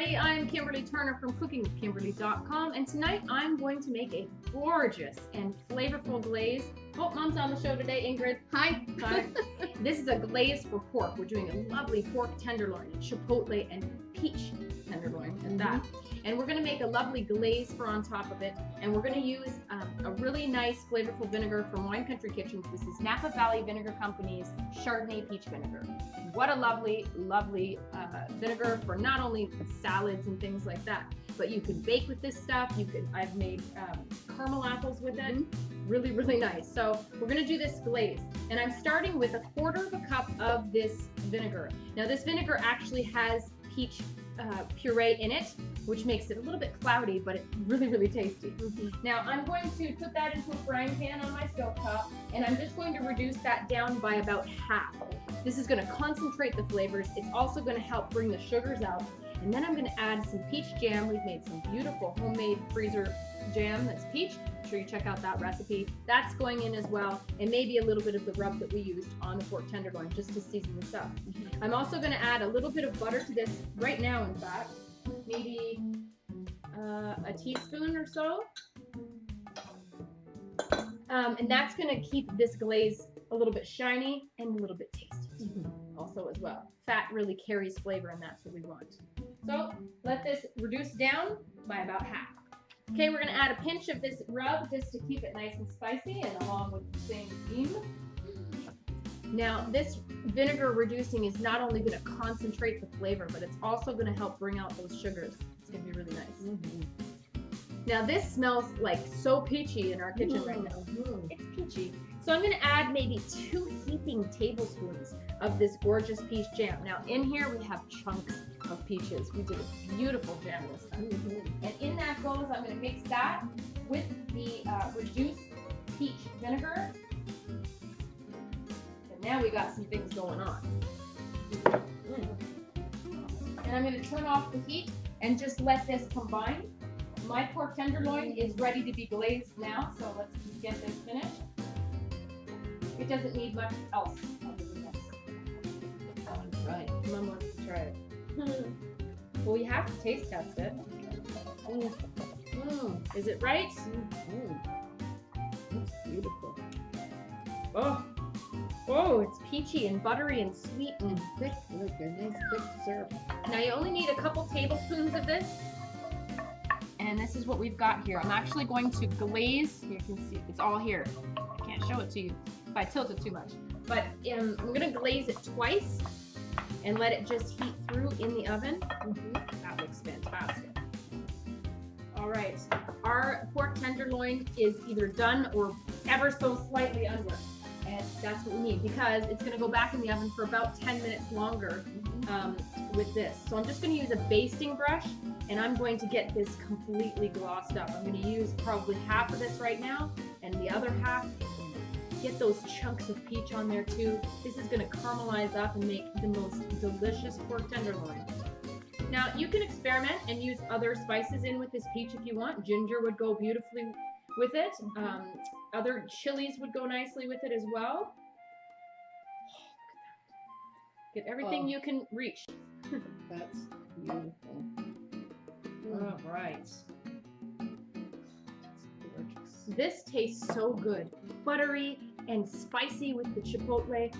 everybody, I'm Kimberly Turner from cookingwithkimberly.com, and tonight I'm going to make a gorgeous and flavorful glaze. Oh, Mom's on the show today, Ingrid. Hi. Hi. This is a glaze for pork. We're doing a lovely pork tenderloin, chipotle, and peach tenderloin, and that. And we're going to make a lovely glaze for on top of it, and we're going to use a really nice flavorful vinegar from Wine Country Kitchens. This is Napa Valley Vinegar Company's Chardonnay Peach Vinegar. What a lovely, lovely vinegar for not only salads and things like that, but you could bake with this stuff. I've made caramel apples with it. Really, really nice. So we're going to do this glaze, and I'm starting with 1/4 cup of this vinegar. Now this vinegar actually has peach puree in it, which makes it a little bit cloudy, but it's really, really tasty. Now I'm going to put that into a frying pan on my stovetop, and I'm just going to reduce that down by about half. This is going to concentrate the flavors. It's also going to help bring the sugars out. And then I'm going to add some peach jam. We've made some beautiful homemade freezer jam that's peach. Make sure you check out that recipe. That's going in as well, and maybe a little bit of the rub that we used on the pork tenderloin just to season this up. I'm also going to add a little bit of butter to this right now, in fact. Maybe a teaspoon or so. And that's going to keep this glaze a little bit shiny and a little bit tasty also as well. Fat really carries flavor, and that's what we want. So let this reduce down by about half. Okay, we're going to add a pinch of this rub just to keep it nice and spicy and along with the same theme. Now this vinegar reducing is not only going to concentrate the flavor, but it's also going to help bring out those sugars. It's going to be really nice. Now this smells like so peachy in our kitchen right now. It's peachy. So I'm going to add maybe 2 heaping tablespoons of this gorgeous peach jam. Now in here we have chunks of peaches. We did a beautiful jam this time. And in that goes, I'm going to mix that with the reduced peach vinegar. And now we got some things going on. And I'm going to turn off the heat and just let this combine. My pork tenderloin is ready to be glazed now, so let's just get this finished. It doesn't need much else other than this. All right, Mom wants to try it. Well, we have to taste test it. Is it right? It's beautiful. Oh, it's peachy and buttery and sweet and thick. Look, a nice thick syrup. Now you only need a couple tablespoons of this. And this is what we've got here. I'm actually going to glaze. You can see it's all here. I can't show it to you if I tilt it too much. But I'm going to glaze it twice and let it just heat through in the oven. That looks fantastic. All right, our pork tenderloin is either done or ever so slightly under. And that's what we need, because it's going to go back in the oven for about 10 minutes longer with this. So I'm just going to use a basting brush, and I'm going to get this completely glossed up. I'm going to use probably half of this right now, and the other half, get those chunks of peach on there too. This is going to caramelize up and make the most delicious pork tenderloin. Now you can experiment and use other spices in with this peach if you want. Ginger would go beautifully with it. Other chilies would go nicely with it as well. Get everything you can reach. That's beautiful. All right. This tastes so good. Buttery and spicy with the chipotle.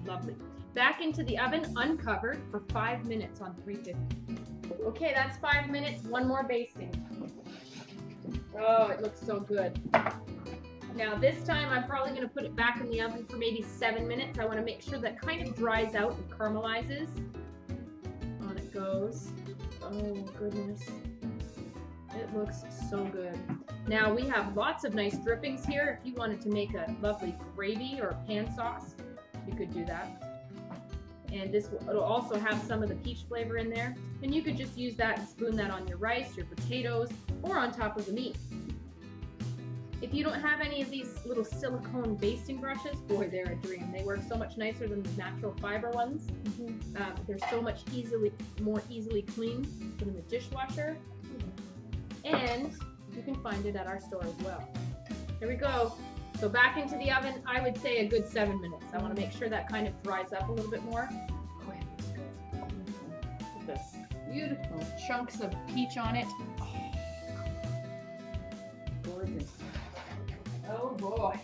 Lovely. Back into the oven, uncovered, for 5 minutes on 350. Okay, that's 5 minutes. One more basting. Oh, it looks so good. Now this time I'm probably going to put it back in the oven for maybe 7 minutes. I want to make sure that kind of dries out and caramelizes. On it goes. Oh goodness. It looks so good. Now we have lots of nice drippings here. If you wanted to make a lovely gravy or a pan sauce, you could do that. And it'll also have some of the peach flavor in there. And you could just use that and spoon that on your rice, your potatoes, or on top of the meat. If you don't have any of these little silicone basting brushes, boy, they're a dream. They work so much nicer than the natural fiber ones. They're so much more easily cleaned. Put them in the dishwasher. And you can find it at our store as well. Here we go. So back into the oven, I would say a good 7 minutes. I want to make sure that kind of dries up a little bit more. Oh, yeah, look at this. beautiful. Chunks of peach on it. Gorgeous. Oh boy.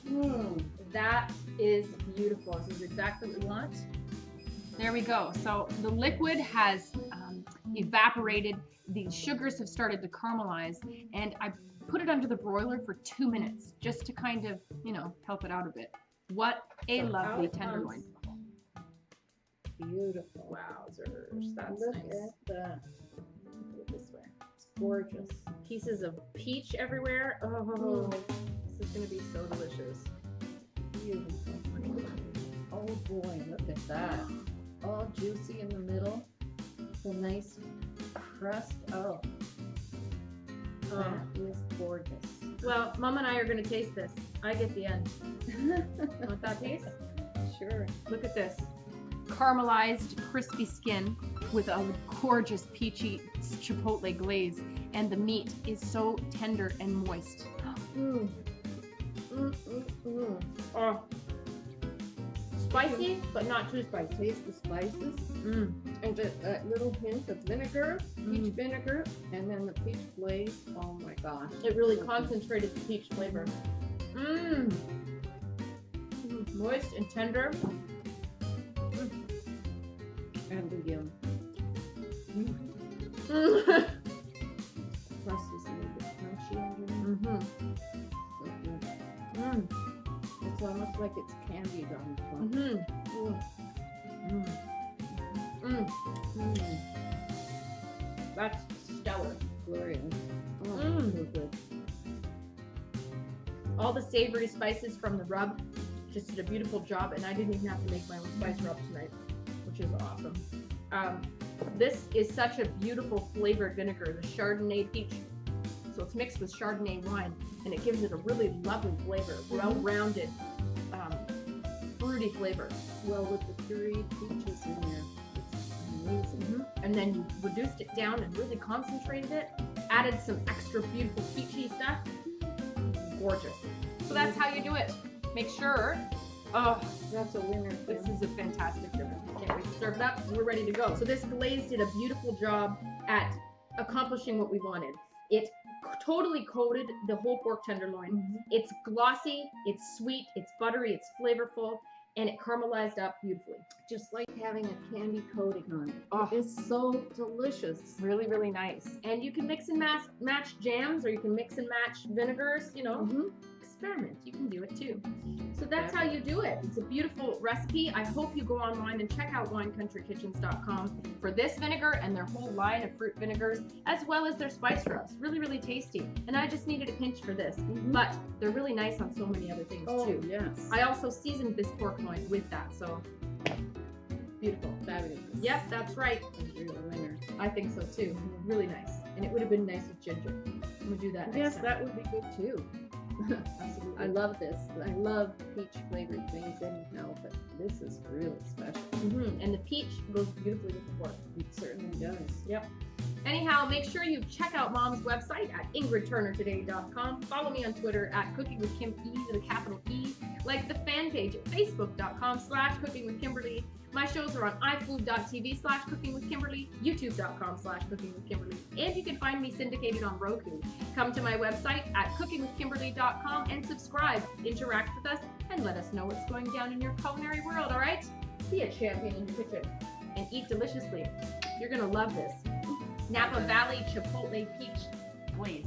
Mmm. That is beautiful. This is exactly what we want. There we go. So the liquid has evaporated. The sugars have started to caramelize, and I put it under the broiler for 2 minutes just to kind of, you know, help it out a bit. What a So lovely out tenderloin. Beautiful. Wowzers, that's Look nice. at that. Put it this way. It's gorgeous. Pieces of peach everywhere. Oh, this is gonna be so delicious. Beautiful. Oh boy, look at that. All juicy in the middle. The nice crust. Oh, that is gorgeous. Well, Mom and I are gonna taste this. I get the end. Want that taste? Sure. Look at this. Caramelized, crispy skin with a gorgeous peachy chipotle glaze, and the meat is so tender and moist. Mm. Mm, mm, mm. Oh, spicy, but not too spicy. Taste the spices Mm. and just that little hint of vinegar, peach Mm. vinegar, and then the peach glaze. Oh my gosh. It really concentrated the peach flavor. Mmm. Moist and tender. And the Mm. crust is a little bit crunchy underneath. Mm-hmm. So good. Mm. It's almost like it's candied on the front. Mm-hmm. Mm. Mm. Mm. That's stellar. Glorious. Oh, Mm. so good. All the savory spices from the rub just did a beautiful job, and I didn't even have to make my own spice rub tonight, which is awesome. This is such a beautiful flavored vinegar, the Chardonnay peach. So it's mixed with Chardonnay wine, and it gives it a really lovely flavor, well-rounded, fruity flavor. Well, with the pureed peaches in there, it's amazing. And then you reduced it down and really concentrated it, added some extra beautiful peachy stuff. Gorgeous. So that's how you do it. Make sure. Oh, That's a winner. this is a fantastic dinner. Can't wait to serve it up. We're ready to go. So this glaze did a beautiful job at accomplishing what we wanted. It totally coated the whole pork tenderloin. It's glossy, it's sweet, it's buttery, it's flavorful, and it caramelized up beautifully. Just like having a candy coating on it. Oh. It's so delicious. Really, really nice. And you can mix and match jams, or you can mix and match vinegars, you know. Experiment. You can do it too. So that's how you do it. It's a beautiful recipe. I hope you go online and check out winecountrykitchens.com for this vinegar and their whole line of fruit vinegars, as well as their spice rubs. Really, really tasty. And I just needed a pinch for this, but they're really nice on so many other things too. Yes. I also seasoned this pork loin with that, so beautiful. Fabulous. Yep, that's right. You're the winner. I think so too. Really nice. And it would have been nice with ginger. I'm gonna do that next Yes, time. that would be good too. Absolutely. I love this. I love peach flavored things anyhow, but this is really special. And the peach goes beautifully with the pork. It certainly does. Yep. Anyhow, make sure you check out Mom's website at ingridturnertoday.com. Follow me on Twitter at cookingwithkim, with a capital E. Like the fan page at facebook.com/cookingwithkimberly. My shows are on ifood.tv/cookingwithkimberly, youtube.com/cookingwithkimberly, and you can find me syndicated on Roku. Come to my website at cookingwithkimberly.com and subscribe, interact with us, and let us know what's going down in your culinary world, all right? Be a champion in your kitchen and eat deliciously. You're gonna love this. Napa Valley Chipotle Peach Glaze.